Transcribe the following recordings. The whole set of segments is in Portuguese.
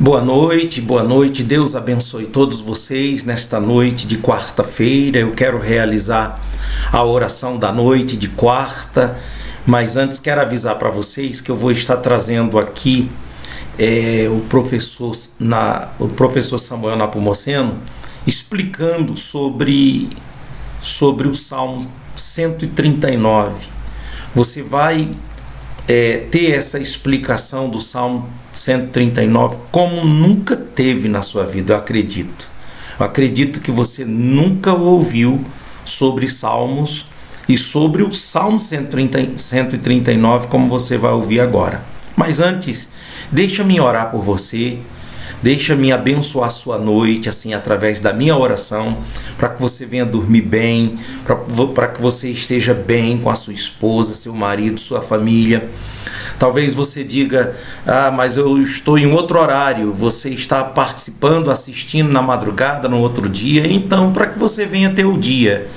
Boa noite, Deus abençoe todos vocês nesta noite de quarta-feira. Eu quero realizar a oração da noite de quarta, mas antes quero avisar para vocês que eu vou estar trazendo aqui o professor Samuel Nepomuceno explicando sobre o Salmo 139. Você vai ter essa explicação do Salmo 139 como nunca teve na sua vida, eu acredito. Eu acredito que você nunca ouviu sobre Salmos e sobre o Salmo 139 como você vai ouvir agora. Mas antes, deixa-me orar por você, deixa-me abençoar a sua noite, assim, através da minha oração, para que você venha dormir bem, para que você esteja bem com a sua esposa, seu marido, sua família. Talvez você diga, mas eu estou em outro horário, você está participando, assistindo na madrugada, no outro dia, então para que você venha ter o dia,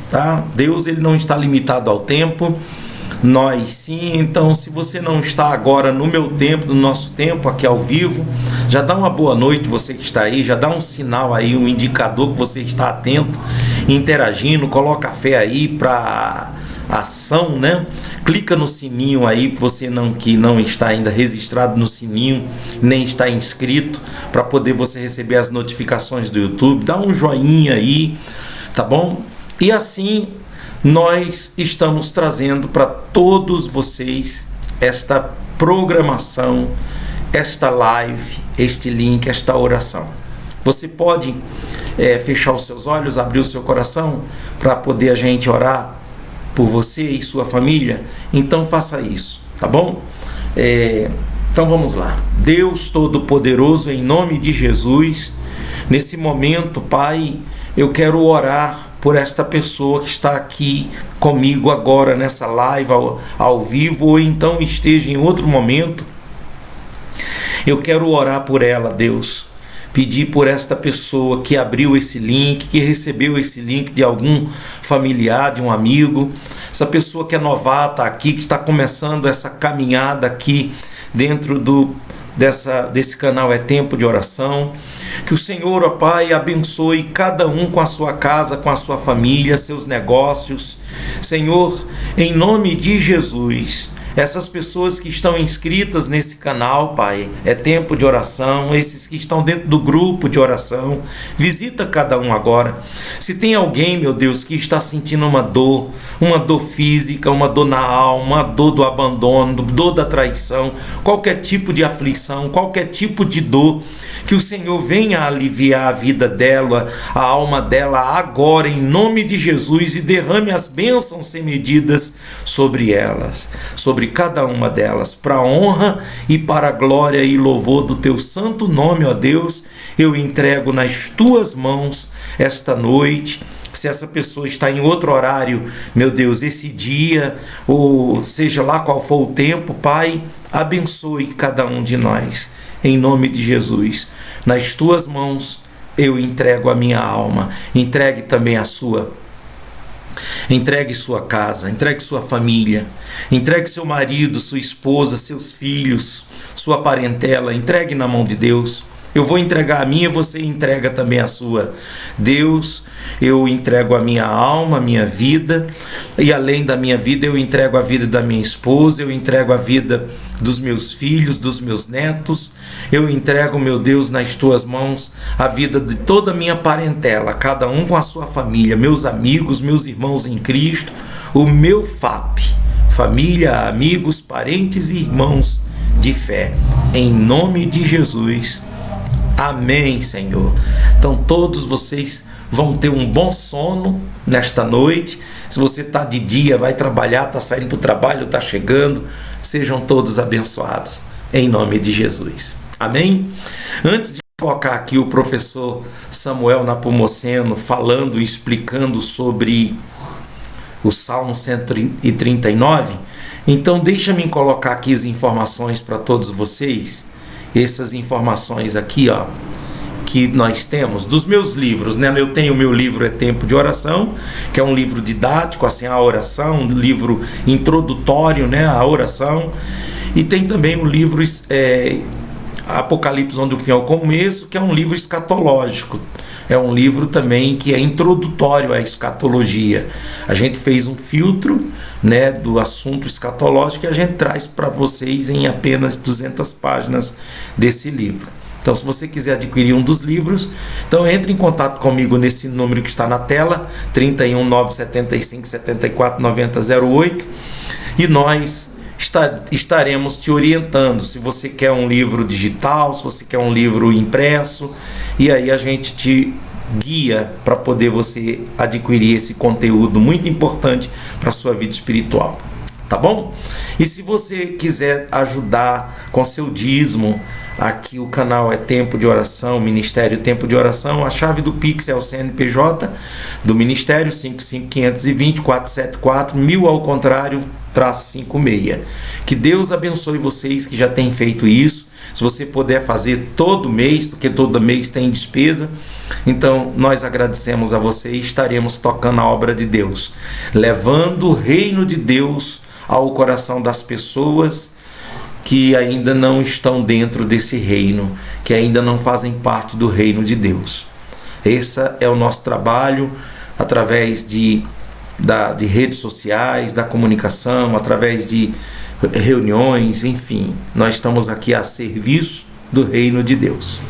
tá? Deus, ele não está limitado ao tempo, nós sim. Então, se você não está agora no meu tempo, no nosso tempo, aqui ao vivo, já dá uma boa noite, você que está aí, já dá um sinal aí, um indicador que você está atento, interagindo, coloca a fé aí para ação, né? Clica no sininho aí, você que não está ainda registrado no sininho, nem está inscrito, para poder você receber as notificações do YouTube, dá um joinha aí, tá bom? E assim nós estamos trazendo para todos vocês esta programação, esta live, este link, esta oração. Você pode fechar os seus olhos, abrir o seu coração para poder a gente orar por você e sua família? Então faça isso, tá bom? Então vamos lá. Deus Todo-Poderoso, em nome de Jesus, nesse momento, Pai, eu quero orar por esta pessoa que está aqui comigo agora nessa live ao vivo, ou então esteja em outro momento. Eu quero orar por ela, Deus. Pedir por esta pessoa que abriu esse link, que recebeu esse link de algum familiar, de um amigo. Essa pessoa que é novata aqui, que está começando essa caminhada aqui dentro desse canal É Tempo de Oração. Que o Senhor, ó Pai, abençoe cada um com a sua casa, com a sua família, seus negócios. Senhor, em nome de Jesus, essas pessoas que estão inscritas nesse canal, Pai, É Tempo de Oração, esses que estão dentro do grupo de oração, visita cada um agora. Se tem alguém, meu Deus, que está sentindo uma dor física, uma dor na alma, uma dor do abandono, dor da traição, qualquer tipo de aflição, qualquer tipo de dor, que o Senhor venha aliviar a vida dela, a alma dela agora, em nome de Jesus, e derrame as bênçãos sem medidas sobre elas, sobre cada uma delas, para a honra e para a glória e louvor do teu santo nome, ó Deus. Eu entrego nas tuas mãos esta noite. Se essa pessoa está em outro horário, meu Deus, esse dia, ou seja lá qual for o tempo, Pai, abençoe cada um de nós, em nome de Jesus. Nas tuas mãos eu entrego a minha alma, entregue também a sua. Entregue sua casa, entregue sua família, entregue seu marido, sua esposa, seus filhos, sua parentela, entregue na mão de Deus. Eu vou entregar a minha, você entrega também a sua. Deus, eu entrego a minha alma, a minha vida, e além da minha vida, eu entrego a vida da minha esposa, eu entrego a vida dos meus filhos, dos meus netos, eu entrego, meu Deus, nas tuas mãos a vida de toda a minha parentela, cada um com a sua família, meus amigos, meus irmãos em Cristo, o meu FAP, família, amigos, parentes e irmãos de fé, em nome de Jesus. Amém, Senhor. Então todos vocês vão ter um bom sono nesta noite. Se você está de dia, vai trabalhar, está saindo para o trabalho, está chegando, sejam todos abençoados, em nome de Jesus. Amém? Antes de colocar aqui o professor Samuel Nepomuceno falando e explicando sobre o Salmo 139, então deixa-me colocar aqui as informações para todos vocês. Essas informações aqui, ó, que nós temos dos meus livros, né? Eu tenho o meu livro É Tempo de Oração, que é um livro didático, assim, a oração, um livro introdutório, né, à oração. E tem também o livro Apocalipse, onde o fim é o começo, que é um livro escatológico. É um livro também que é introdutório à escatologia. A gente fez um filtro, né, do assunto escatológico e a gente traz para vocês em apenas 200 páginas desse livro. Então, se você quiser adquirir um dos livros, então entre em contato comigo nesse número que está na tela, 31 975 74 90 08, e nós estaremos te orientando se você quer um livro digital, se você quer um livro impresso, e aí a gente te guia para poder você adquirir esse conteúdo muito importante para a sua vida espiritual. Tá bom? E se você quiser ajudar com seu dízimo, aqui o canal é Tempo de Oração, Ministério Tempo de Oração, a chave do Pix é o CNPJ do Ministério 55520-474-1000 ao contrário, -56. Que Deus abençoe vocês que já têm feito isso. Se você puder fazer todo mês, porque todo mês tem despesa, então nós agradecemos a você e estaremos tocando a obra de Deus, levando o reino de Deus ao coração das pessoas que ainda não estão dentro desse reino, que ainda não fazem parte do reino de Deus. Esse é o nosso trabalho através de redes sociais, da comunicação, através de reuniões, enfim. Nós estamos aqui a serviço do reino de Deus.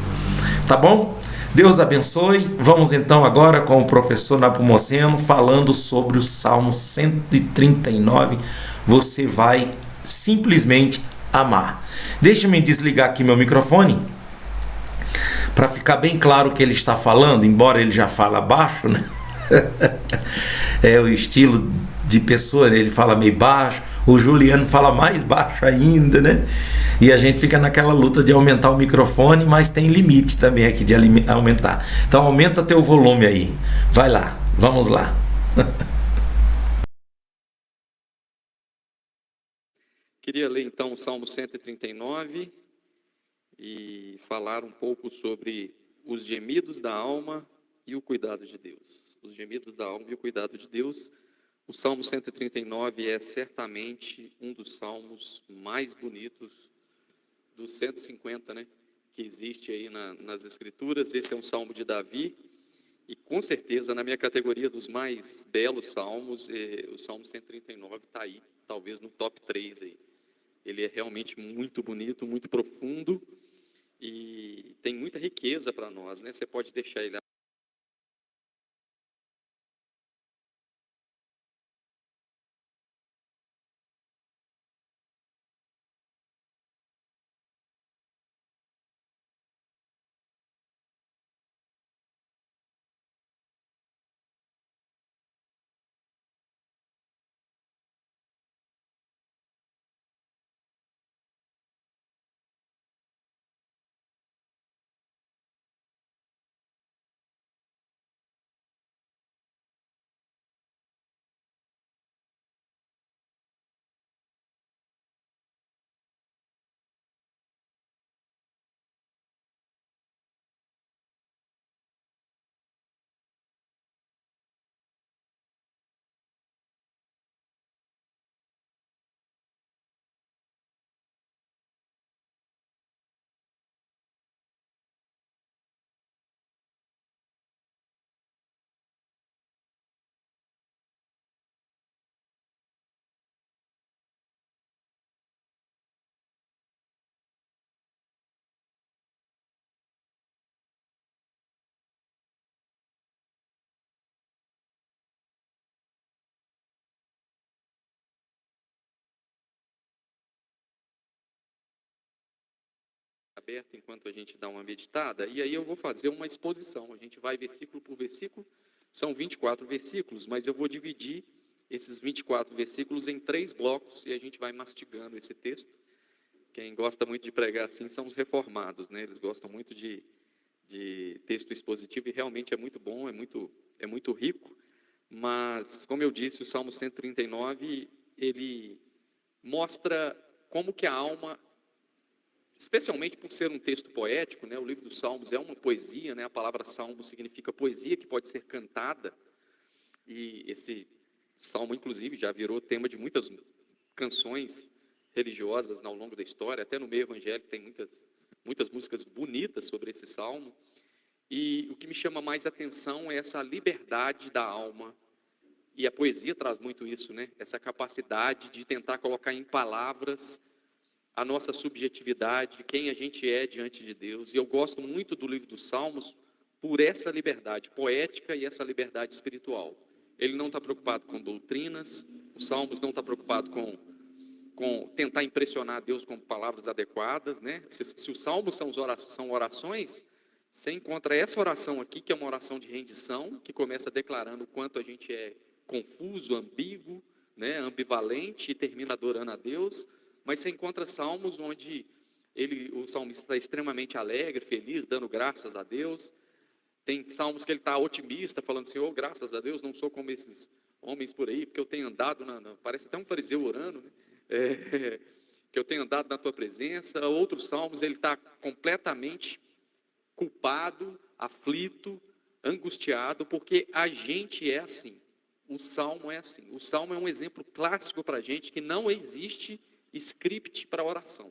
Tá bom? Deus abençoe. Vamos então agora com o professor Napomuceno falando sobre o Salmo 139. Você vai simplesmente amar. Deixa-me desligar aqui meu microfone para ficar bem claro o que ele está falando, embora ele já fala baixo, né? É o estilo de pessoa, né? Ele fala meio baixo, o Juliano fala mais baixo ainda, né? E a gente fica naquela luta de aumentar o microfone, mas tem limite também aqui de aumentar. Então aumenta teu volume aí. Vai lá, vamos lá. Queria ler então o Salmo 139 e falar um pouco sobre os gemidos da alma e o cuidado de Deus. Os gemidos da alma e o cuidado de Deus. O Salmo 139 é certamente um dos salmos mais bonitos dos 150, né, que existe aí nas Escrituras. Esse é um salmo de Davi e com certeza na minha categoria dos mais belos salmos, o Salmo 139 está aí, talvez no top 3 aí. Ele é realmente muito bonito, muito profundo e tem muita riqueza para nós, né? Você pode deixar ele aberto enquanto a gente dá uma meditada, e aí eu vou fazer uma exposição. A gente vai versículo por versículo, são 24 versículos, mas eu vou dividir esses 24 versículos em 3 blocos e a gente vai mastigando esse texto. Quem gosta muito de pregar assim são os reformados, né? Eles gostam muito de texto expositivo e realmente é muito bom, é muito rico, mas, como eu disse, o Salmo 139, ele mostra como que a alma, especialmente por ser um texto poético, né? O livro dos Salmos é uma poesia, né? A palavra salmo significa poesia que pode ser cantada, e esse salmo, inclusive, já virou tema de muitas canções religiosas ao longo da história, até no meio evangélico tem muitas músicas bonitas sobre esse salmo. E o que me chama mais atenção é essa liberdade da alma. E a poesia traz muito isso, né? Essa capacidade de tentar colocar em palavras a nossa subjetividade, quem a gente é diante de Deus. E eu gosto muito do livro dos Salmos por essa liberdade poética e essa liberdade espiritual. Ele não está preocupado com doutrinas, os Salmos não está preocupado com tentar impressionar Deus com palavras adequadas, né? Se os Salmos são orações, você encontra essa oração aqui, que é uma oração de rendição, que começa declarando o quanto a gente é confuso, ambíguo, né? Ambivalente, e termina adorando a Deus. Mas você encontra salmos onde o salmista está extremamente alegre, feliz, dando graças a Deus. Tem salmos que ele está otimista, falando assim, oh, graças a Deus, não sou como esses homens por aí, porque eu tenho andado, parece até um fariseu orando, né? Que eu tenho andado na tua presença. Outros salmos, ele está completamente culpado, aflito, angustiado, porque a gente é assim. O salmo é assim. O salmo é um exemplo clássico para a gente que não existe script para oração.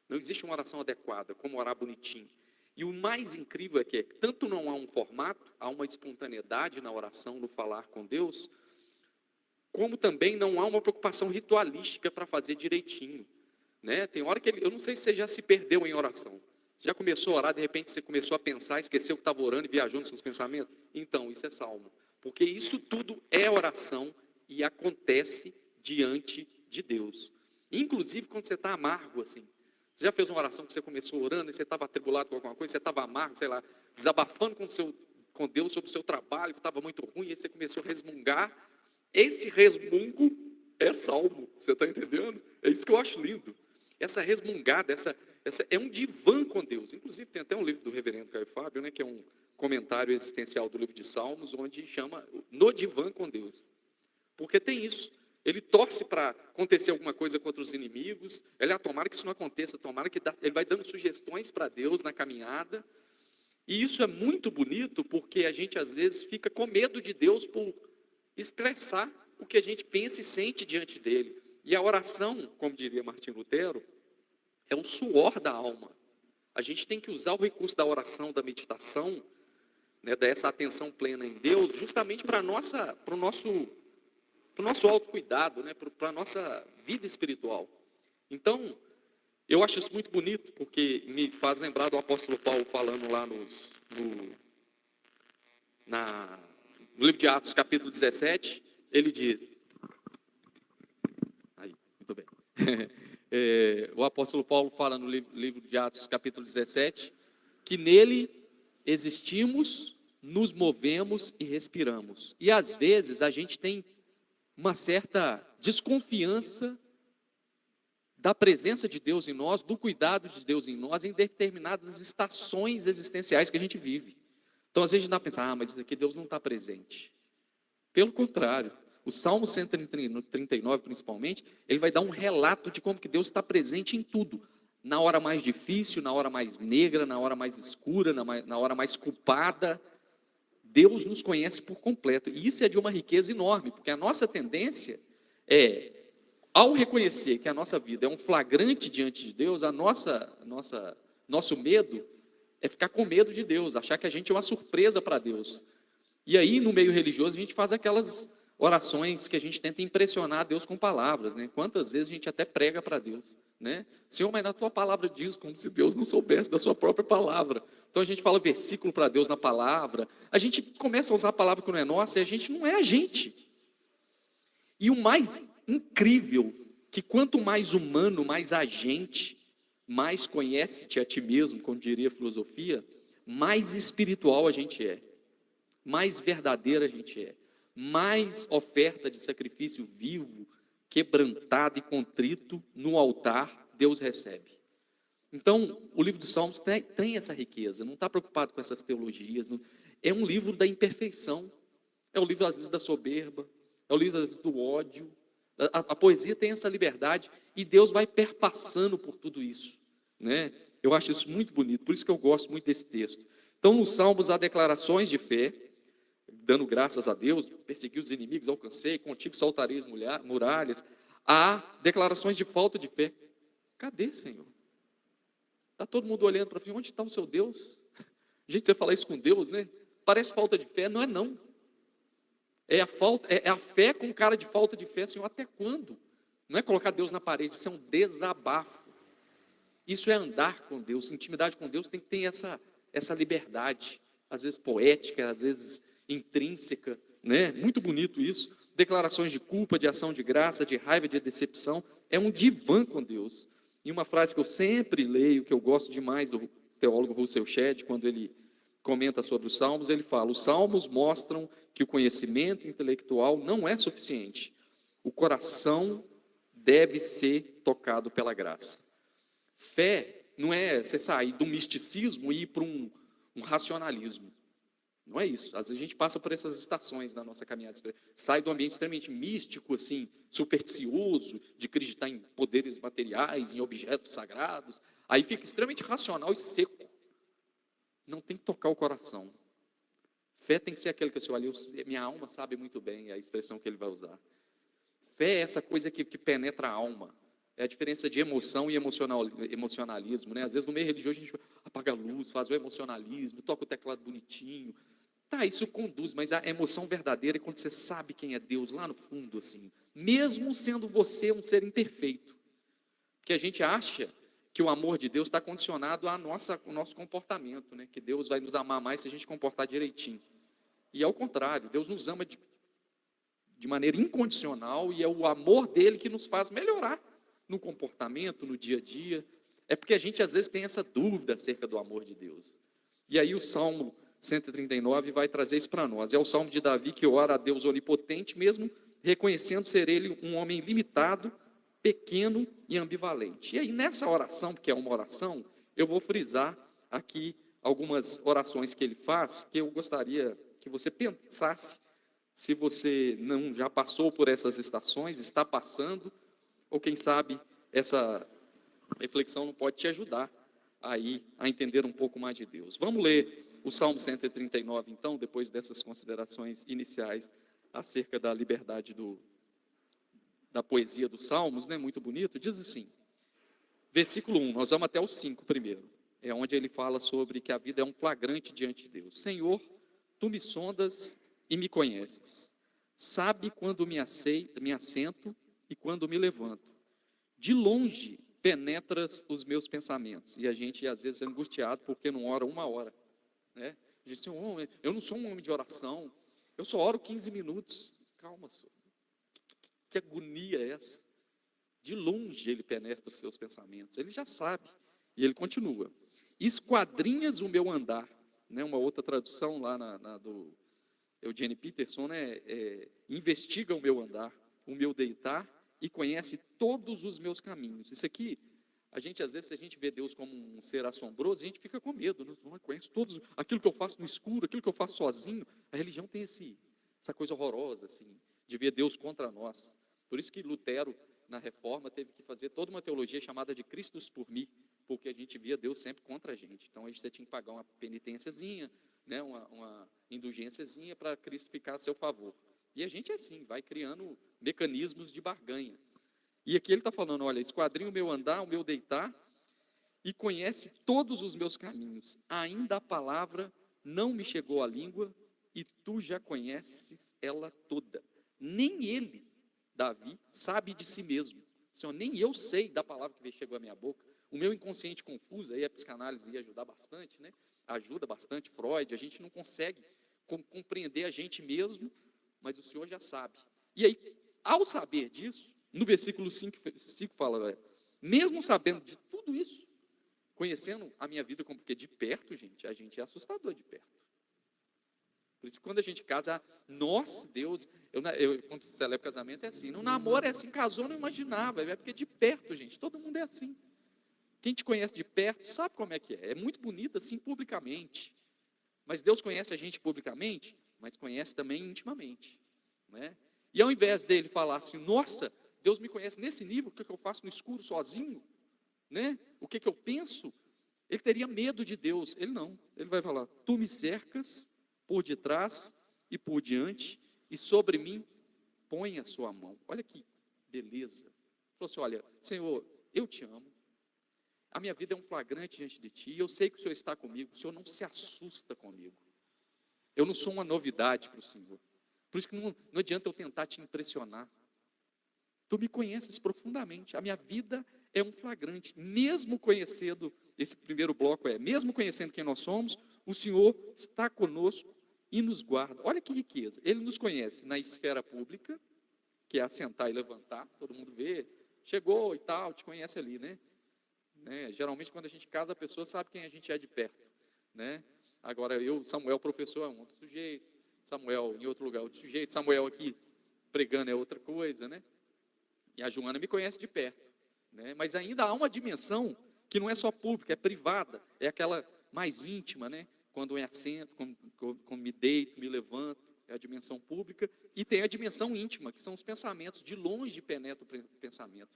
Não existe uma oração adequada, como orar bonitinho. E o mais incrível é que tanto não há um formato, há uma espontaneidade na oração, no falar com Deus, como também não há uma preocupação ritualística para fazer direitinho, né? Tem hora que eu não sei se você já se perdeu em oração. Você já começou a orar, de repente você começou a pensar, esqueceu que estava orando e viajou nos seus pensamentos? Então, isso é salmo. Porque isso tudo é oração e acontece diante de Deus. Inclusive quando você está amargo assim. Você já fez uma oração que você começou orando e você estava atribulado com alguma coisa, você estava amargo, sei lá, desabafando com Deus sobre o seu trabalho, que estava muito ruim, e aí você começou a resmungar. Esse resmungo é salmo, você está entendendo? É isso que eu acho lindo. Essa resmungada, essa é um divã com Deus. Inclusive tem até um livro do reverendo Caio Fábio, né, que é um comentário existencial do livro de Salmos, onde chama No Divã com Deus. Porque tem isso. Ele torce para acontecer alguma coisa contra os inimigos. Tomara que isso não aconteça, tomara que ele vai dando sugestões para Deus na caminhada. E isso é muito bonito, porque a gente às vezes fica com medo de Deus por expressar o que a gente pensa e sente diante dele. E a oração, como diria Martim Lutero, é um suor da alma. A gente tem que usar o recurso da oração, da meditação, né, dessa atenção plena em Deus, justamente para o nosso autocuidado, né, para a nossa vida espiritual. Então, eu acho isso muito bonito, porque me faz lembrar do apóstolo Paulo falando lá no livro de Atos, capítulo 17, ele diz... Aí, muito bem. O apóstolo Paulo fala no livro de Atos, capítulo 17, que nele existimos, nos movemos e respiramos. E às vezes a gente tem uma certa desconfiança da presença de Deus em nós, do cuidado de Deus em nós, em determinadas estações existenciais que a gente vive. Então às vezes a gente dá a pensar, mas isso aqui Deus não está presente. Pelo contrário, o Salmo 139 principalmente, ele vai dar um relato de como que Deus está presente em tudo. Na hora mais difícil, na hora mais negra, na hora mais escura, na hora mais culpada, Deus nos conhece por completo. E isso é de uma riqueza enorme, porque a nossa tendência é, ao reconhecer que a nossa vida é um flagrante diante de Deus, nosso medo é ficar com medo de Deus, achar que a gente é uma surpresa para Deus. E aí, no meio religioso, a gente faz aquelas orações que a gente tenta impressionar Deus com palavras, né? Quantas vezes a gente até prega para Deus, né? Senhor, mas na tua palavra diz, como se Deus não soubesse da sua própria palavra. Então a gente fala versículo para Deus na palavra, a gente começa a usar a palavra que não é nossa e a gente não é a gente. E o mais incrível, que quanto mais humano, mais a gente, mais conhece-te a ti mesmo, como diria a filosofia, mais espiritual a gente é, mais verdadeira a gente é, mais oferta de sacrifício vivo, quebrantado e contrito no altar Deus recebe. Então, o livro dos Salmos tem essa riqueza, não está preocupado com essas teologias, é um livro da imperfeição, é o livro às vezes da soberba, é o livro às vezes do ódio. A poesia tem essa liberdade e Deus vai perpassando por tudo isso, né? Eu acho isso muito bonito, por isso que eu gosto muito desse texto. Então, nos Salmos há declarações de fé, dando graças a Deus, persegui os inimigos, alcancei, contigo saltarei as muralhas. Há declarações de falta de fé. Cadê, Senhor? Está todo mundo olhando para frente, onde está o seu Deus? Gente, você falar isso com Deus, né? Parece falta de fé, não é não. É a fé com cara de falta de fé, Senhor, até quando? Não é colocar Deus na parede, isso é um desabafo. Isso é andar com Deus, intimidade com Deus tem que ter essa liberdade, às vezes poética, às vezes intrínseca, né? Muito bonito isso. Declarações de culpa, de ação de graça, de raiva, de decepção, é um divã com Deus. E uma frase que eu sempre leio, que eu gosto demais do teólogo Russell Shedd, quando ele comenta sobre os Salmos, ele fala: os Salmos mostram que o conhecimento intelectual não é suficiente. O coração deve ser tocado pela graça. Fé não é você sair do misticismo e ir para um racionalismo. Não é isso. Às vezes a gente passa por essas estações na nossa caminhada. Sai do ambiente extremamente místico, assim, supersticioso, de acreditar em poderes materiais, em objetos sagrados. Aí fica extremamente racional e seco. Não tem que tocar o coração. Fé tem que ser aquele que você olha, minha alma sabe muito bem a expressão que ele vai usar. Fé é essa coisa que penetra a alma. É a diferença de emoção e emocionalismo, né? Às vezes no meio religioso a gente apaga a luz, faz o emocionalismo, toca o teclado bonitinho. Tá, isso conduz, mas a emoção verdadeira é quando você sabe quem é Deus lá no fundo, assim. Mesmo sendo você um ser imperfeito. Porque a gente acha que o amor de Deus está condicionado ao nosso comportamento, né? Que Deus vai nos amar mais se a gente comportar direitinho. E ao contrário, Deus nos ama de maneira incondicional e é o amor dele que nos faz melhorar no comportamento, no dia a dia. É porque a gente às vezes tem essa dúvida acerca do amor de Deus. E aí o Salmo 139 vai trazer isso para nós. É o Salmo de Davi que ora a Deus onipotente, mesmo reconhecendo ser ele um homem limitado, pequeno e ambivalente. E aí nessa oração, que é uma oração, eu vou frisar aqui algumas orações que ele faz, que eu gostaria que você pensasse, se você não já passou por essas estações, está passando, ou quem sabe essa reflexão não pode te ajudar aí a entender um pouco mais de Deus. Vamos ler o Salmo 139, então, depois dessas considerações iniciais acerca da liberdade da poesia dos Salmos, né? Muito bonito. Diz assim, versículo 1, nós vamos até o 5 primeiro. É onde ele fala sobre que a vida é um flagrante diante de Deus. Senhor, tu me sondas e me conheces. Sabe quando me assento e quando me levanto. De longe penetras os meus pensamentos. E a gente, às vezes, é angustiado porque não ora uma hora. Né? Diz assim, eu não sou um homem de oração, eu só oro 15 minutos. Calma, senhor. Que agonia é essa? De longe ele penetra os seus pensamentos. Ele já sabe. E ele continua. Esquadrinhas o meu andar. Né? Uma outra tradução lá do Eugene Peterson, né? Investiga o meu andar, o meu deitar e conhece todos os meus caminhos. Isso aqui, a gente às vezes, se a gente vê Deus como um ser assombroso, a gente fica com medo, né? Não conhece todos, aquilo que eu faço no escuro, aquilo que eu faço sozinho. A religião tem essa coisa horrorosa, assim, de ver Deus contra nós. Por isso que Lutero, na Reforma, teve que fazer toda uma teologia chamada de Christus por mim, porque a gente via Deus sempre contra a gente. Então, você tinha que pagar uma penitênciazinha, né, uma indulgênciazinha para Cristo ficar a seu favor. E a gente é assim, vai criando mecanismos de barganha. E aqui ele está falando, olha, esquadrinha o meu andar, o meu deitar, e conhece todos os meus caminhos. Ainda a palavra não me chegou à língua, e tu já conheces ela toda. Nem ele, Davi, sabe de si mesmo. Senhor, nem eu sei da palavra que chegou à minha boca. O meu inconsciente confuso, aí a psicanálise ia ajudar bastante, né? Ajuda bastante, Freud, a gente não consegue compreender a gente mesmo, mas o Senhor já sabe. E aí, ao saber disso, no versículo 5 fala, mesmo sabendo de tudo isso, conhecendo a minha vida, porque de perto, gente, a gente é assustador de perto. Por isso que quando a gente casa, nossa, Deus, quando se celebra casamento é assim, no namoro é assim, casou, não imaginava, é porque de perto, gente, todo mundo é assim. Quem te conhece de perto sabe como é que é muito bonito assim publicamente, mas Deus conhece a gente publicamente, mas conhece também intimamente, né? E ao invés dele falar assim, nossa, Deus me conhece nesse nível, o que eu faço no escuro sozinho, né? O que eu penso, ele teria medo de Deus. Ele não, ele vai falar, tu me cercas por detrás e por diante, e sobre mim põe a sua mão. Olha que beleza. Ele falou assim, olha, Senhor, eu te amo, A minha vida é um flagrante diante de ti, e eu sei que o Senhor está comigo, o Senhor não se assusta comigo. Eu não sou uma novidade para o Senhor. Por isso que não adianta eu tentar te impressionar. Tu me conheces profundamente, a minha vida é um flagrante, mesmo conhecendo, esse primeiro bloco mesmo conhecendo quem nós somos, o Senhor está conosco e nos guarda. Olha que riqueza, Ele nos conhece na esfera pública, que é assentar e levantar, todo mundo vê, chegou e tal, te conhece ali, né? Geralmente quando a gente casa, a pessoa sabe quem a gente é de perto, né? Agora Samuel professor é um outro sujeito, Samuel em outro lugar é outro sujeito, Samuel aqui pregando é outra coisa, né? E a Joana me conhece de perto, né? Mas ainda há uma dimensão que não é só pública, é privada, é aquela mais íntima, né? Quando eu assento, quando me deito, me levanto, é a dimensão pública, e tem a dimensão íntima, que são os pensamentos, de longe penetra o pensamento.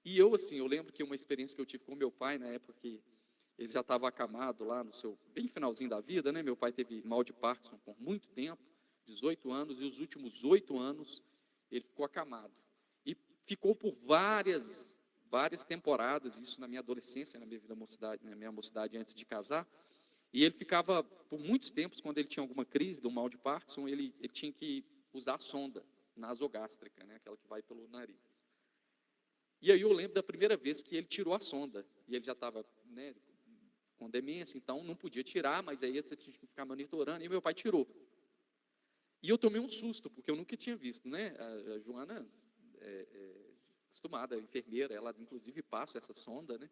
E eu lembro que uma experiência que eu tive com meu pai, na época que ele já estava acamado lá no seu, bem finalzinho da vida, né? Meu pai teve mal de Parkinson por muito tempo, 18 anos, e os últimos 8 anos ele ficou acamado. E ficou por várias temporadas, isso na minha adolescência, na minha vida mocidade, na minha mocidade antes de casar. E ele ficava, por muitos tempos, quando ele tinha alguma crise do mal de Parkinson, ele tinha que usar a sonda nasogástrica, né? Aquela que vai pelo nariz. E aí eu lembro da primeira vez que ele tirou a sonda, e ele já estava, né, com demência, então não podia tirar, mas aí você tinha que ficar monitorando, e meu pai tirou. E eu tomei um susto, porque eu nunca tinha visto, né? A Joana acostumada, a enfermeira, ela inclusive passa essa sonda, né?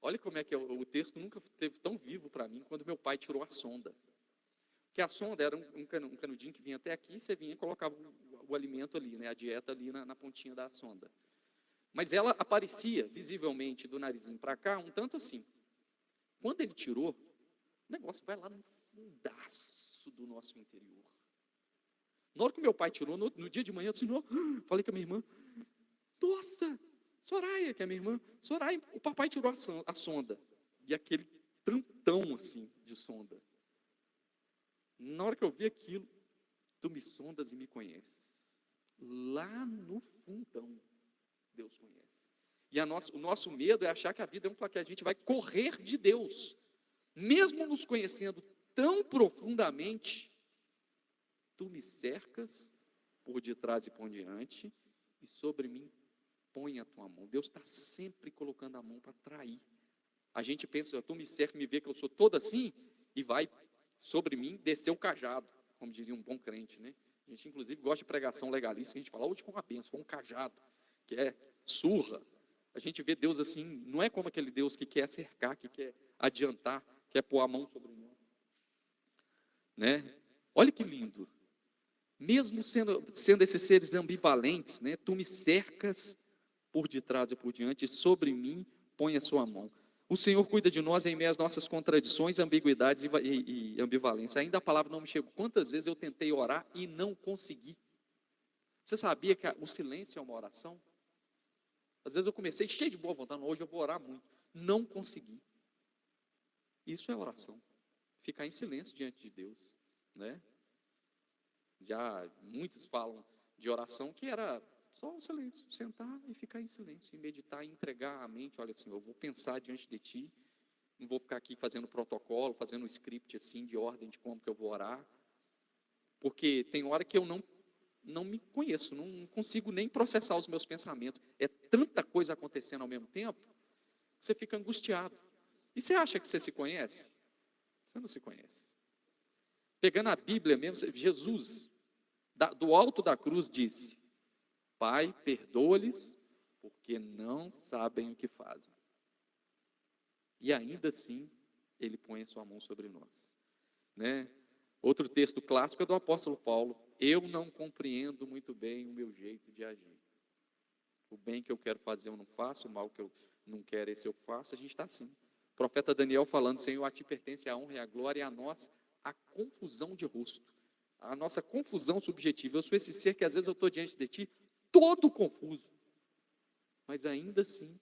Olha como é que o texto nunca esteve tão vivo para mim quando meu pai tirou a sonda. Porque a sonda era um canudinho que vinha até aqui, você vinha e colocava o alimento ali, né? A dieta ali na pontinha da sonda. Mas ela aparecia visivelmente do narizinho para cá, um tanto assim. Quando ele tirou, o negócio vai lá no fundaço do nosso interior. Na hora que meu pai tirou, no dia de manhã, falei com a minha irmã, nossa, Soraya, que é a minha irmã, Soraya, o papai tirou a sonda. E aquele tantão assim de sonda. Na hora que eu vi aquilo, tu me sondas e me conheces. Lá no fundão, Deus conhece. E o nosso medo é achar que a vida é um que a gente vai correr de Deus. Mesmo nos conhecendo tão profundamente, tu me cercas por detrás e por diante, e sobre mim põe a tua mão. Deus está sempre colocando a mão para trair. A gente pensa, tu me cerca, me vê que eu sou todo assim, e vai sobre mim descer o cajado, como diria um bom crente, né? A gente inclusive gosta de pregação legalista, a gente fala, hoje foi uma bênção, foi um cajado, que é surra. A gente vê Deus assim, não é como aquele Deus que quer cercar, que quer adiantar, quer pôr a mão sobre nós, né? Olha que lindo. Mesmo sendo esses seres ambivalentes, né? Tu me cercas por detrás e por diante, e sobre mim põe a sua mão. O Senhor cuida de nós em meio às nossas contradições, ambiguidades e ambivalência. Ainda a palavra não me chegou. Quantas vezes eu tentei orar e não consegui? Você sabia que o silêncio é uma oração? Às vezes eu comecei cheio de boa vontade, hoje eu vou orar muito. Não consegui. Isso é oração. Ficar em silêncio diante de Deus, né? Já muitos falam de oração que era só o silêncio, sentar e ficar em silêncio, e meditar e entregar a mente. Olha, Senhor, eu vou pensar diante de Ti, não vou ficar aqui fazendo protocolo, fazendo um script assim, de ordem de como que eu vou orar, porque tem hora que eu não me conheço, não consigo nem processar os meus pensamentos. É tanta coisa acontecendo ao mesmo tempo, que você fica angustiado. E você acha que você se conhece? Você não se conhece. Pegando a Bíblia mesmo, Jesus, do alto da cruz, disse, Pai, perdoa-lhes, porque não sabem o que fazem. E ainda assim, Ele põe a sua mão sobre nós, né? Outro texto clássico é do apóstolo Paulo. Eu não compreendo muito bem o meu jeito de agir. O bem que eu quero fazer eu não faço, o mal que eu não quero esse eu faço. A gente está assim. O profeta Daniel falando, Senhor, a Ti pertence a honra e a glória, e a nós a confusão de rosto. A nossa confusão subjetiva. Eu sou esse ser que às vezes eu estou diante de Ti, todo confuso. Mas ainda assim,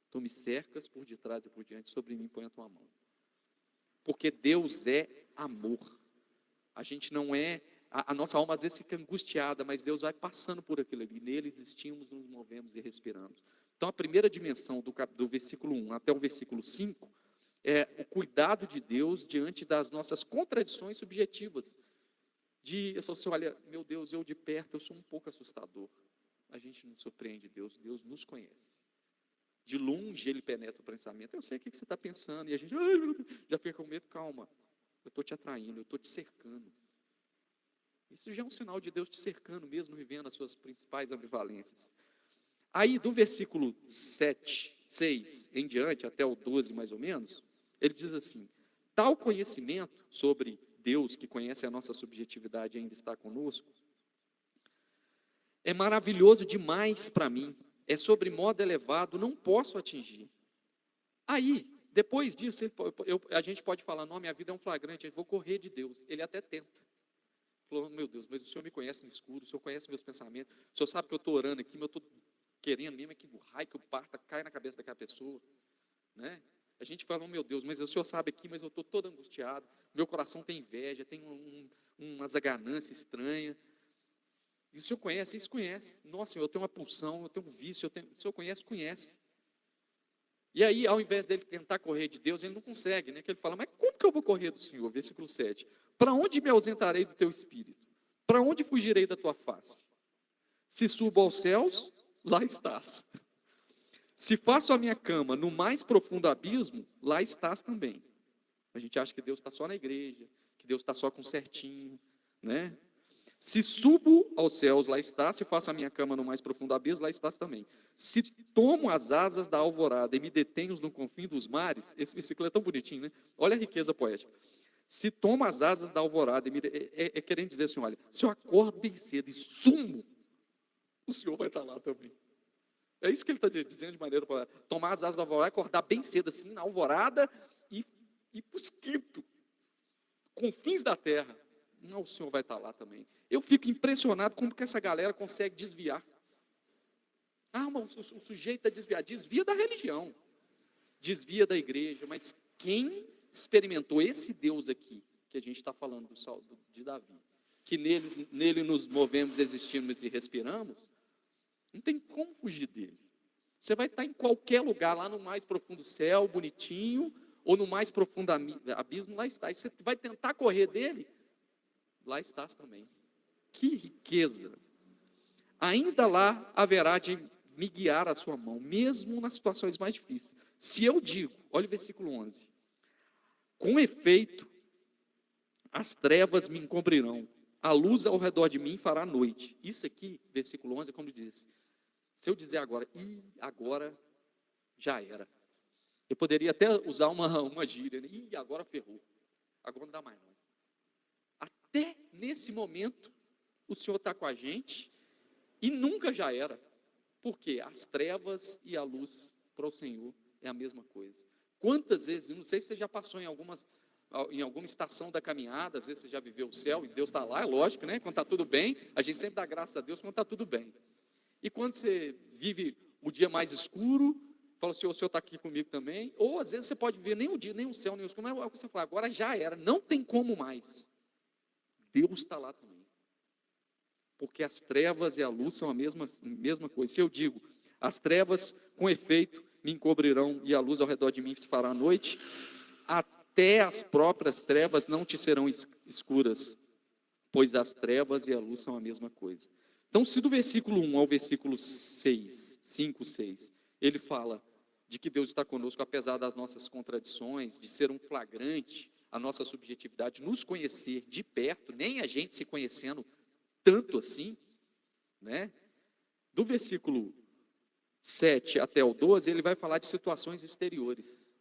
Tu me cercas por detrás e por diante, sobre mim põe a Tua mão. Porque Deus é amor. A gente não é, a nossa alma às vezes fica angustiada, mas Deus vai passando por aquilo ali. Nele existimos, nos movemos e respiramos. Então, a primeira dimensão do versículo 1 até o versículo 5 é o cuidado de Deus diante das nossas contradições subjetivas. Eu falo assim, olha, meu Deus, eu de perto, eu sou um pouco assustador. A gente não surpreende Deus, Deus nos conhece. De longe ele penetra o pensamento. Eu sei o que você está pensando. E a gente ai, meu Deus, já fica com medo. Calma, eu estou te atraindo, eu estou te cercando. Isso já é um sinal de Deus te cercando, mesmo vivendo as suas principais ambivalências. Aí, do versículo 6 em diante, até o 12 mais ou menos, ele diz assim, tal conhecimento sobre Deus, que conhece a nossa subjetividade e ainda está conosco, é maravilhoso demais para mim, é sobre modo elevado, não posso atingir. Aí, depois disso, a gente pode falar, não, minha vida é um flagrante, eu vou correr de Deus. Ele até tenta. Falou, meu Deus, mas o Senhor me conhece no escuro, o Senhor conhece meus pensamentos, o Senhor sabe que eu estou orando aqui, mas eu estou querendo mesmo é que o raio, que o parta, cai na cabeça daquela pessoa. Né? A gente fala, oh, meu Deus, mas o Senhor sabe aqui, mas eu estou todo angustiado, meu coração tem inveja, tem umas ganância estranha. E o Senhor conhece, isso conhece. Nossa, Senhor, eu tenho uma pulsão, eu tenho um vício, o Senhor conhece, conhece. E aí, ao invés dele tentar correr de Deus, ele não consegue, né? Que ele fala, mas como que eu vou correr do Senhor? Versículo 7. Para onde me ausentarei do teu espírito? Para onde fugirei da tua face? Se subo aos céus, lá estás. Se faço a minha cama no mais profundo abismo, lá estás também. A gente acha que Deus está só na igreja, que Deus está só com certinho, né? Se subo aos céus, lá estás. Se faço a minha cama no mais profundo abismo, lá estás também. Se tomo as asas da alvorada e me detenho no confim dos mares, esse versículo é tão bonitinho, né? Olha a riqueza poética. Se tomo as asas da alvorada, querendo dizer assim, olha, se eu acordo bem cedo e sumo, o Senhor vai estar lá também. É isso que ele está dizendo de maneira para tomar as asas da alvorada, acordar bem cedo assim, na alvorada, e ir para os quintos, confins da terra. Não, o Senhor vai estar lá também. Eu fico impressionado como que essa galera consegue desviar. Ah, mas o sujeito está desviado. Desvia da religião, desvia da igreja, mas quem experimentou esse Deus aqui, que a gente está falando de Davi, que nele nos movemos, existimos e respiramos, não tem como fugir dele. Você vai estar em qualquer lugar, lá no mais profundo céu, bonitinho, ou no mais profundo abismo, lá está. E você vai tentar correr dele, lá estás também. Que riqueza! Ainda lá haverá de me guiar a sua mão, mesmo nas situações mais difíceis. Se eu digo, olha o versículo 11, com efeito, as trevas me encobrirão, a luz ao redor de mim fará noite. Isso aqui, versículo 11, é como diz, se eu dizer agora, agora já era. Eu poderia até usar uma gíria, né? Agora ferrou, agora não dá mais não. Até nesse momento, o Senhor está com a gente e nunca já era. Porque as trevas e a luz para o Senhor é a mesma coisa. Quantas vezes, não sei se você já passou em alguma estação da caminhada, às vezes você já viveu o céu e Deus está lá, é lógico, né? Quando está tudo bem, a gente sempre dá graças a Deus quando está tudo bem. E quando você vive o dia mais escuro, fala assim, o Senhor está aqui comigo também, ou às vezes você pode viver nem o dia, nem o céu, nem o escuro, mas você fala, agora já era, não tem como mais. Deus está lá também. Porque as trevas e a luz são a mesma coisa. Se eu digo, as trevas com efeito me encobrirão e a luz ao redor de mim se fará noite, até as próprias trevas não te serão escuras, pois as trevas e a luz são a mesma coisa. Então, se do versículo 1 ao versículo 5, 6, ele fala de que Deus está conosco apesar das nossas contradições, de ser um flagrante, a nossa subjetividade, nos conhecer de perto, nem a gente se conhecendo tanto assim, né? Do versículo 7 até o 12, ele vai falar de situações exteriores,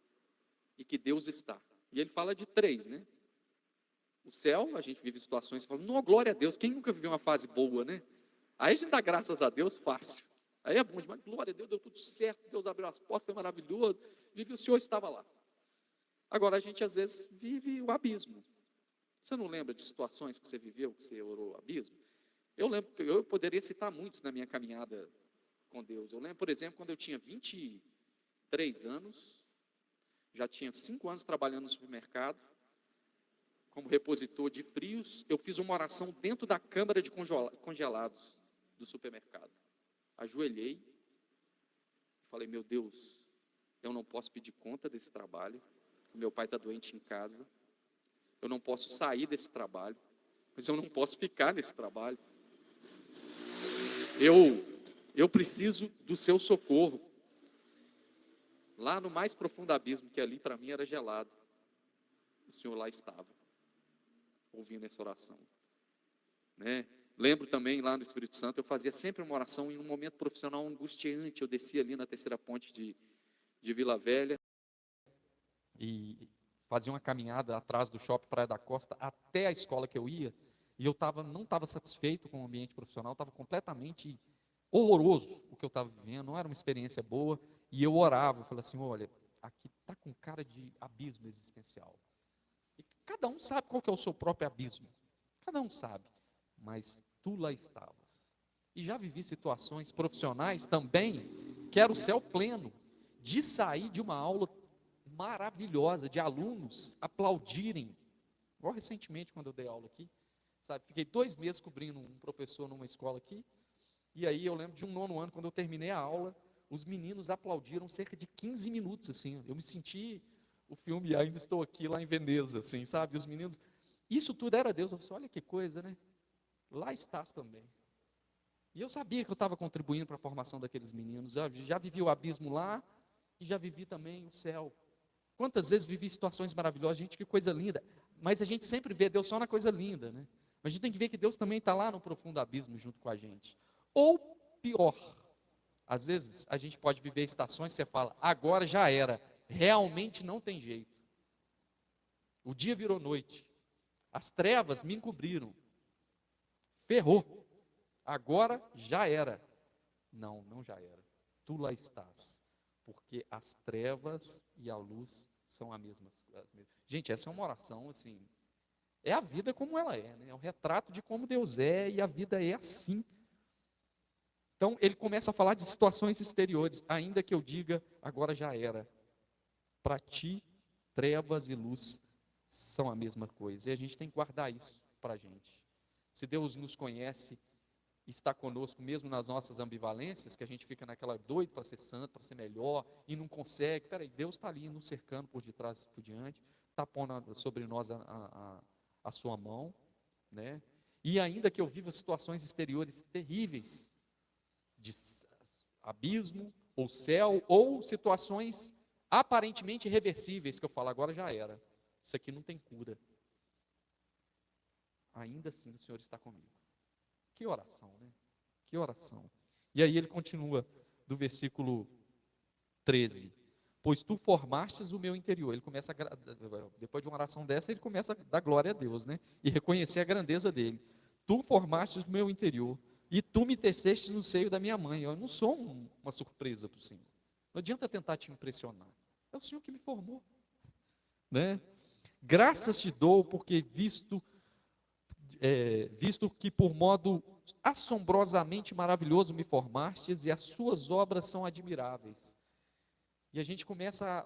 e que Deus está. E ele fala de 3, né? O céu, a gente vive situações e fala, não, glória a Deus, quem nunca viveu uma fase boa, né? Aí a gente dá graças a Deus fácil. Aí é bom demais, glória a Deus, deu tudo certo, Deus abriu as portas, foi maravilhoso, vive, o Senhor estava lá. Agora a gente às vezes vive o abismo. Você não lembra de situações que você viveu, que você orou o abismo? Eu lembro, eu poderia citar muitos na minha caminhada com Deus. Eu lembro, por exemplo, quando eu tinha 23 anos, já tinha 5 anos trabalhando no supermercado, como repositor de frios, eu fiz uma oração dentro da câmara de congelados do supermercado. Ajoelhei, Falei, meu Deus, eu não posso pedir conta desse trabalho, meu pai está doente em casa, eu não posso sair desse trabalho, mas eu não posso ficar nesse trabalho. Eu preciso do seu socorro. Lá no mais profundo abismo, que ali para mim era gelado, o Senhor lá estava, ouvindo essa oração, né? Lembro também lá no Espírito Santo, eu fazia sempre uma oração em um momento profissional angustiante. Eu descia ali na terceira ponte de Vila Velha e fazia uma caminhada atrás do shopping Praia da Costa até a escola que eu ia, e eu não estava satisfeito com o ambiente profissional, estava completamente horroroso o que eu estava vivendo, não era uma experiência boa, e eu orava, eu falei assim, olha, aqui está com cara de abismo existencial. E cada um sabe qual que é o seu próprio abismo, cada um sabe, mas tu lá estavas. E já vivi situações profissionais também, que era o céu pleno, de sair de uma aula maravilhosa, de alunos aplaudirem, igual recentemente quando eu dei aula aqui, sabe, fiquei 2 meses cobrindo um professor numa escola aqui, e aí eu lembro de um 9º ano, quando eu terminei a aula, os meninos aplaudiram cerca de 15 minutos, assim, eu me senti o filme Ainda Estou Aqui, lá em Veneza, assim, sabe, os meninos, isso tudo era Deus. Eu falei, olha que coisa, né, lá estás também. E eu sabia que eu estava contribuindo para a formação daqueles meninos, eu já vivi o abismo lá, e já vivi também o céu. Quantas vezes vivi situações maravilhosas, gente, que coisa linda, mas a gente sempre vê Deus só na coisa linda, né? Mas a gente tem que ver que Deus também está lá no profundo abismo junto com a gente. Ou pior, às vezes a gente pode viver estações que você fala, agora já era, realmente não tem jeito. O dia virou noite, as trevas me encobriram, ferrou, agora já era. Não, não já era, tu lá estás, porque as trevas e a luz são as mesmas. Gente, essa é uma oração assim, é a vida como ela é, né? É um retrato de como Deus é, e a vida é assim. Então ele começa a falar de situações exteriores, ainda que eu diga, agora já era. Para ti, trevas e luz são a mesma coisa, e a gente tem que guardar isso para a gente. Se Deus nos conhece, está conosco mesmo nas nossas ambivalências, que a gente fica naquela doido para ser santo, para ser melhor, e não consegue, peraí, Deus está ali nos cercando por detrás e por diante, está pondo sobre nós a sua mão, né? E ainda que eu viva situações exteriores terríveis, de abismo, ou céu, ou situações aparentemente irreversíveis, que eu falo, agora já era, isso aqui não tem cura, ainda assim o Senhor está comigo. Que oração, né? Que oração. E aí ele continua do versículo 13. Pois tu formastes o meu interior. Ele começa depois de uma oração dessa, ele começa a dar glória a Deus, né? E reconhecer a grandeza dele. Tu formastes o meu interior, e tu me teceste no seio da minha mãe. Eu não sou uma surpresa para o Senhor. Não adianta tentar te impressionar. É o Senhor que me formou, né? Graças te dou, porque visto que por modo assombrosamente maravilhoso me formastes, e as suas obras são admiráveis. E a gente começa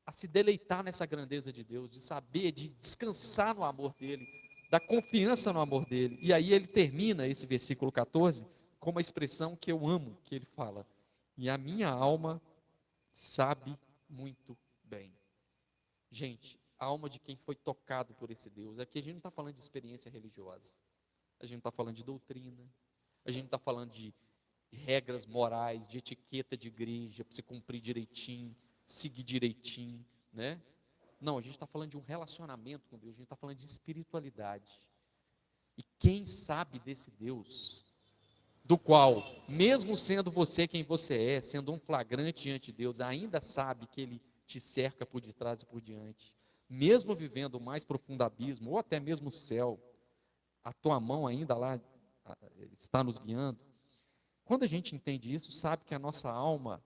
a se deleitar nessa grandeza de Deus, de saber, de descansar no amor dele, da confiança no amor dele. E aí ele termina esse versículo 14 com uma expressão que eu amo, que ele fala, e a minha alma sabe muito bem. Gente, a alma de quem foi tocado por esse Deus. Aqui a gente não está falando de experiência religiosa, a gente não está falando de doutrina, a gente não está falando de regras morais, de etiqueta de igreja, para você cumprir direitinho, seguir direitinho, né? Não, a gente está falando de um relacionamento com Deus, a gente está falando de espiritualidade. E quem sabe desse Deus, do qual, mesmo sendo você quem você é, sendo um flagrante diante de Deus, ainda sabe que Ele te cerca por detrás e por diante, mesmo vivendo o mais profundo abismo, ou até mesmo o céu, a tua mão ainda lá está nos guiando. Quando a gente entende isso, sabe que a nossa alma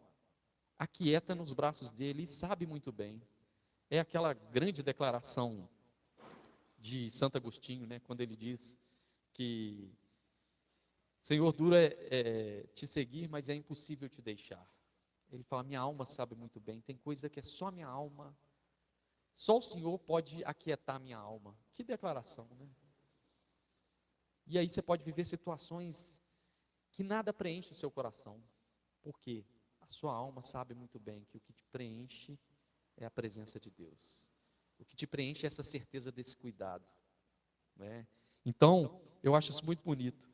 aquieta nos braços dele e sabe muito bem. É aquela grande declaração de Santo Agostinho, né, quando ele diz que Senhor, duro é te seguir, mas é impossível te deixar. Ele fala, minha alma sabe muito bem, tem coisa que é só minha alma, só o Senhor pode aquietar minha alma. Que declaração, né? E aí você pode viver situações que nada preenche o seu coração. Por quê? A sua alma sabe muito bem que o que te preenche é a presença de Deus. O que te preenche é essa certeza desse cuidado, né? Então, eu acho isso muito bonito.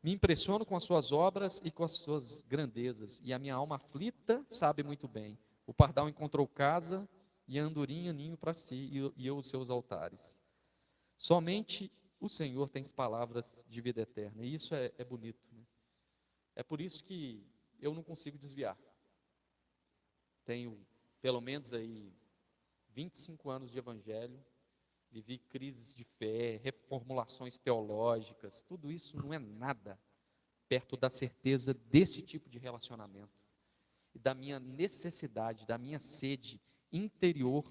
Me impressiono com as suas obras e com as suas grandezas, e a minha alma aflita sabe muito bem. O pardal encontrou casa e a andorinha ninho para si, e eu os seus altares. Somente o Senhor tem palavras de vida eterna, e isso é bonito, né? É por isso que eu não consigo desviar. Tenho pelo menos aí 25 anos de evangelho, vivi crises de fé, reformulações teológicas, tudo isso não é nada perto da certeza desse tipo de relacionamento e da minha necessidade, da minha sede interior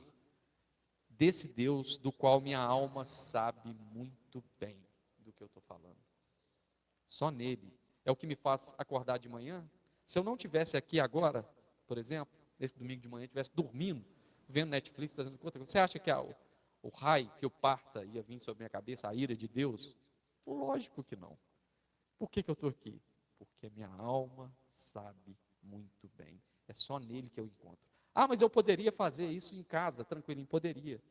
desse Deus do qual minha alma sabe muito bem do que eu estou falando. Só nele. É o que me faz acordar de manhã. Se eu não tivesse aqui agora, por exemplo, nesse domingo de manhã, estivesse dormindo, vendo Netflix, fazendo outra coisa, você acha que o raio que eu parta ia vir sobre minha cabeça, a ira de Deus? Lógico que não. Por que eu estou aqui? Porque minha alma sabe muito bem. É só nele que eu encontro. Ah, mas eu poderia fazer isso em casa, tranquilinho, poderia.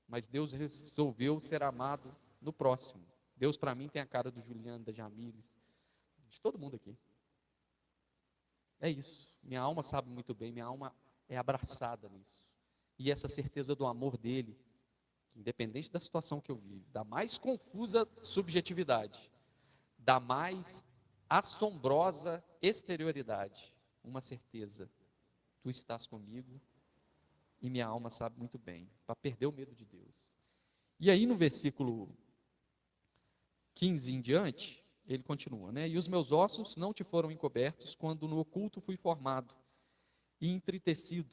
Mas Deus resolveu ser amado no próximo. Deus para mim tem a cara do Juliano, da Jamílis, de todo mundo aqui. É isso. Minha alma sabe muito bem, minha alma é abraçada nisso. E essa certeza do amor dele, independente da situação que eu vivo, da mais confusa subjetividade, da mais assombrosa exterioridade, uma certeza: tu estás comigo e minha alma sabe muito bem, para perder o medo de Deus. E aí no versículo 15 em diante, ele continua, né? E os meus ossos não te foram encobertos quando no oculto fui formado e entretecido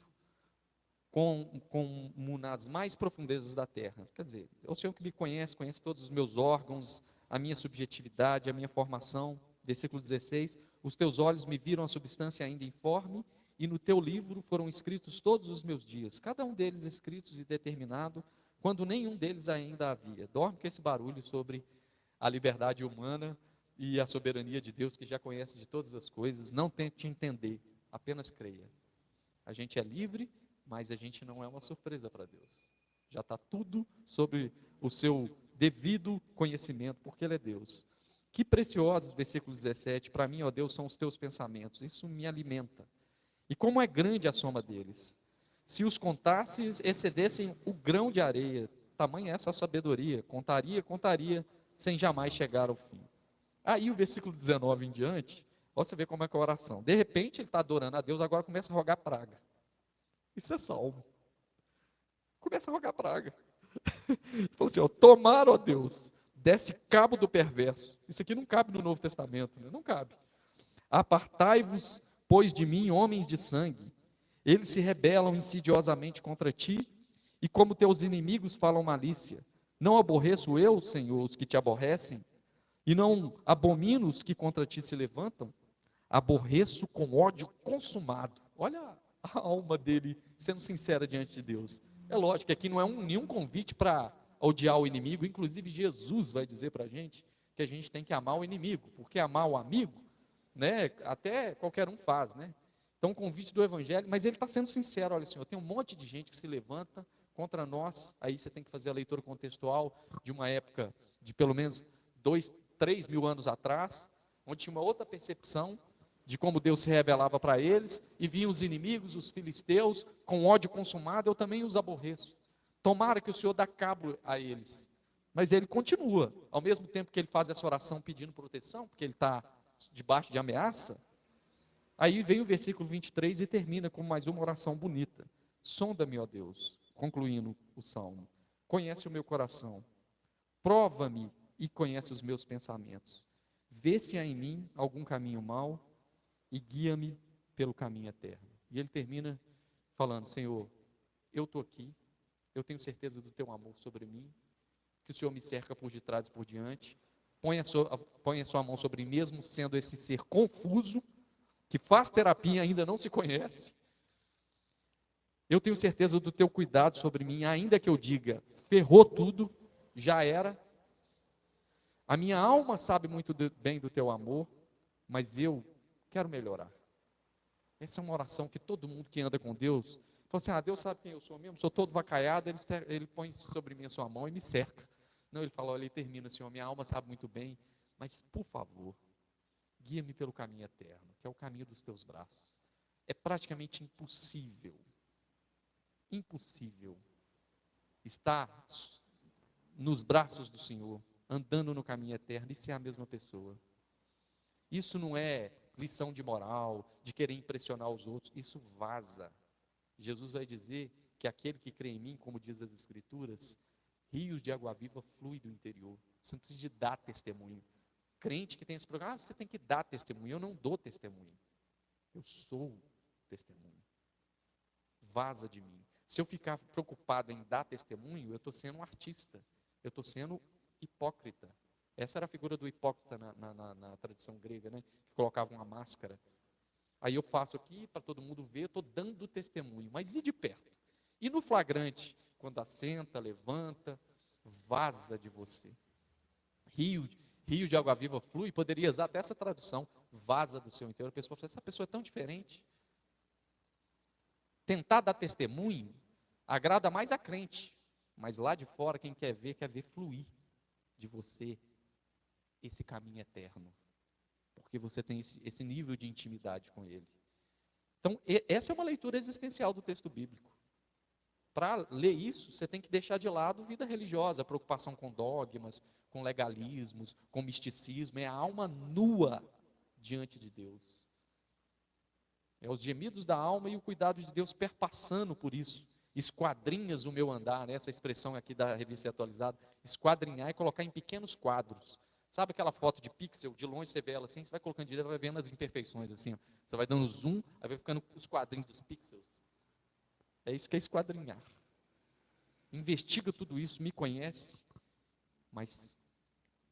como nas mais profundezas da terra. Quer dizer, é o Senhor que me conhece, conhece todos os meus órgãos, a minha subjetividade, a minha formação. Versículo 16, os teus olhos me viram a substância ainda informe, e no teu livro foram escritos todos os meus dias, cada um deles escritos e determinado, quando nenhum deles ainda havia. Dorme com esse barulho sobre a liberdade humana e a soberania de Deus, que já conhece de todas as coisas. Não tente entender, apenas creia. A gente é livre, mas a gente não é uma surpresa para Deus. Já está tudo sobre o seu devido conhecimento, porque Ele é Deus. Que preciosos, versículo 17, para mim, ó Deus, são os teus pensamentos. Isso me alimenta. E como é grande a soma deles. Se os contasses, excedessem o grão de areia. Tamanha é essa sabedoria. Contaria, sem jamais chegar ao fim. Aí o versículo 19 em diante, você vê como é que é a oração. De repente ele está adorando a Deus, agora começa a rogar praga. Isso é salmo. Começa a rogar praga. Ele falou assim, ó, tomar, ó Deus, desce cabo do perverso. Isso aqui não cabe no Novo Testamento, né? Não cabe. Apartai-vos, pois, de mim, homens de sangue. Eles se rebelam insidiosamente contra ti, e como teus inimigos falam malícia. Não aborreço eu, Senhor, os que te aborrecem, e não abomino os que contra ti se levantam? Aborreço com ódio consumado. Olha a alma dele sendo sincera diante de Deus. É lógico que aqui não é nenhum convite para odiar o inimigo. Inclusive Jesus vai dizer para a gente que a gente tem que amar o inimigo, porque amar o amigo, né, até qualquer um faz, né? Então o convite do evangelho, mas ele está sendo sincero. Olha, Senhor, tem um monte de gente que se levanta contra nós. Aí você tem que fazer a leitura contextual de uma época de pelo menos 3 mil anos atrás, onde tinha uma outra percepção de como Deus se revelava para eles, e vinham os inimigos, os filisteus, com ódio consumado. Eu também os aborreço. Tomara que o Senhor dá cabo a eles. Mas ele continua, ao mesmo tempo que ele faz essa oração pedindo proteção, porque ele está debaixo de ameaça. Aí vem o versículo 23 e termina com mais uma oração bonita. Sonda-me, ó Deus, concluindo o salmo. Conhece o meu coração. Prova-me e conhece os meus pensamentos. Vê se há em mim algum caminho mau e guia-me pelo caminho eterno. E ele termina falando, Senhor, eu estou aqui, eu tenho certeza do teu amor sobre mim, que o Senhor me cerca por detrás e por diante, põe a sua mão sobre mim, mesmo sendo esse ser confuso, que faz terapia e ainda não se conhece. Eu tenho certeza do teu cuidado sobre mim, ainda que eu diga, ferrou tudo, já era. A minha alma sabe muito bem do teu amor, mas eu quero melhorar. Essa é uma oração que todo mundo que anda com Deus, fala assim, Deus sabe quem eu sou mesmo, sou todo vacaiado, ele põe sobre mim a sua mão e me cerca. Não, ele fala, olha, ele termina, Senhor, minha alma sabe muito bem, mas por favor, guia-me pelo caminho eterno, que é o caminho dos teus braços. É praticamente impossível estar nos braços do Senhor, andando no caminho eterno e ser a mesma pessoa. Isso não é lição de moral, de querer impressionar os outros, isso vaza. Jesus vai dizer que aquele que crê em mim, como diz as Escrituras, rios de água viva fluem do interior. Você não precisa de dar testemunho. Crente que tem esse programa, você tem que dar testemunho. Eu não dou testemunho. Eu sou testemunho. Vaza de mim. Se eu ficar preocupado em dar testemunho, eu estou sendo um artista. Eu estou sendo hipócrita. Essa era a figura do hipócrita na tradição grega, né? Que colocava uma máscara. Aí eu faço aqui para todo mundo ver, eu estou dando testemunho. Mas e de perto? E no flagrante? Quando assenta, levanta, vaza de você. Rio de água viva flui, poderia usar até essa tradução, vaza do seu interior. A pessoa fala, essa pessoa é tão diferente. Tentar dar testemunho agrada mais a crente, mas lá de fora quem quer ver fluir de você esse caminho eterno, porque você tem esse nível de intimidade com Ele. Então, essa é uma leitura existencial do texto bíblico. Para ler isso, você tem que deixar de lado vida religiosa, preocupação com dogmas, com legalismos, com misticismo. É a alma nua diante de Deus. É os gemidos da alma e o cuidado de Deus perpassando por isso. Esquadrinhas o meu andar, né? Essa expressão aqui da Revista Atualizada, esquadrinhar e colocar em pequenos quadros. Sabe aquela foto de pixel, de longe você vê ela assim, você vai colocando direito, vai vendo as imperfeições assim, ó. Você vai dando zoom, aí vai ficando os quadrinhos dos pixels. É isso que é esquadrinhar. Investiga tudo isso, me conhece, mas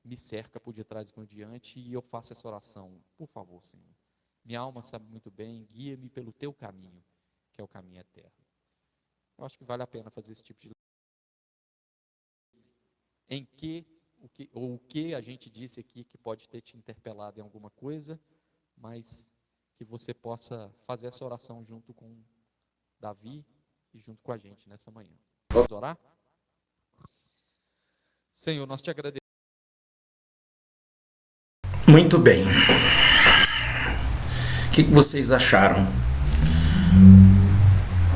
me cerca por detrás e por diante, e eu faço essa oração. Por favor, Senhor, minha alma sabe muito bem, guia-me pelo teu caminho, que é o caminho eterno. Eu acho que vale a pena fazer esse tipo de o que a gente disse aqui que pode ter te interpelado em alguma coisa, mas que você possa fazer essa oração junto com Davi e junto com a gente nessa manhã. Vamos orar? Senhor, nós te agradecemos. Muito bem. O que vocês acharam?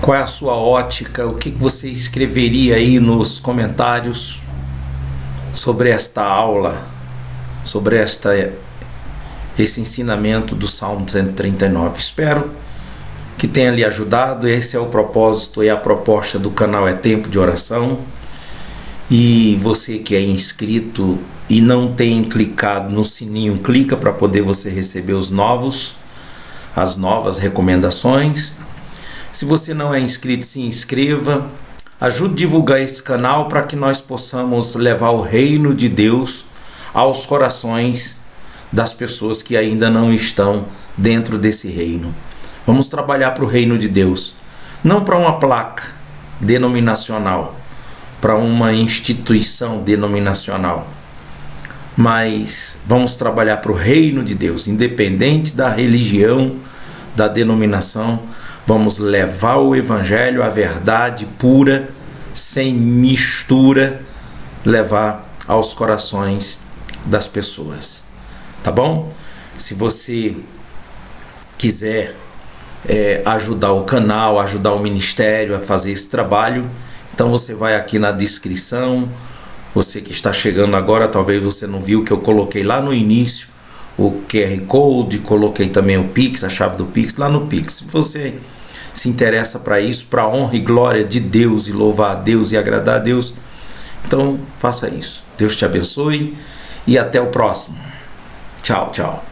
Qual é a sua ótica? O que você escreveria aí nos comentários sobre esta aula, sobre esse ensinamento do Salmo 139? Espero que tenha lhe ajudado. Esse é o propósito e a proposta do canal É Tempo de Oração. E você que é inscrito e não tem clicado no sininho, clica para poder você receber as novas recomendações. Se você não é inscrito, se inscreva. Ajude a divulgar esse canal para que nós possamos levar o reino de Deus aos corações das pessoas que ainda não estão dentro desse reino. Vamos trabalhar para o reino de Deus, não para uma placa denominacional, para uma instituição denominacional, mas vamos trabalhar para o reino de Deus, independente da religião, da denominação. Vamos levar o evangelho, a verdade pura, sem mistura, levar aos corações das pessoas. Tá bom? Se você quiser ajudar o canal, ajudar o ministério a fazer esse trabalho, então você vai aqui na descrição. Você que está chegando agora, talvez você não viu que eu coloquei lá no início o QR Code, coloquei também o Pix, a chave do Pix, lá no Pix. Se você se interessa para isso, para a honra e glória de Deus, e louvar a Deus e agradar a Deus, então faça isso. Deus te abençoe e até o próximo. Tchau, tchau.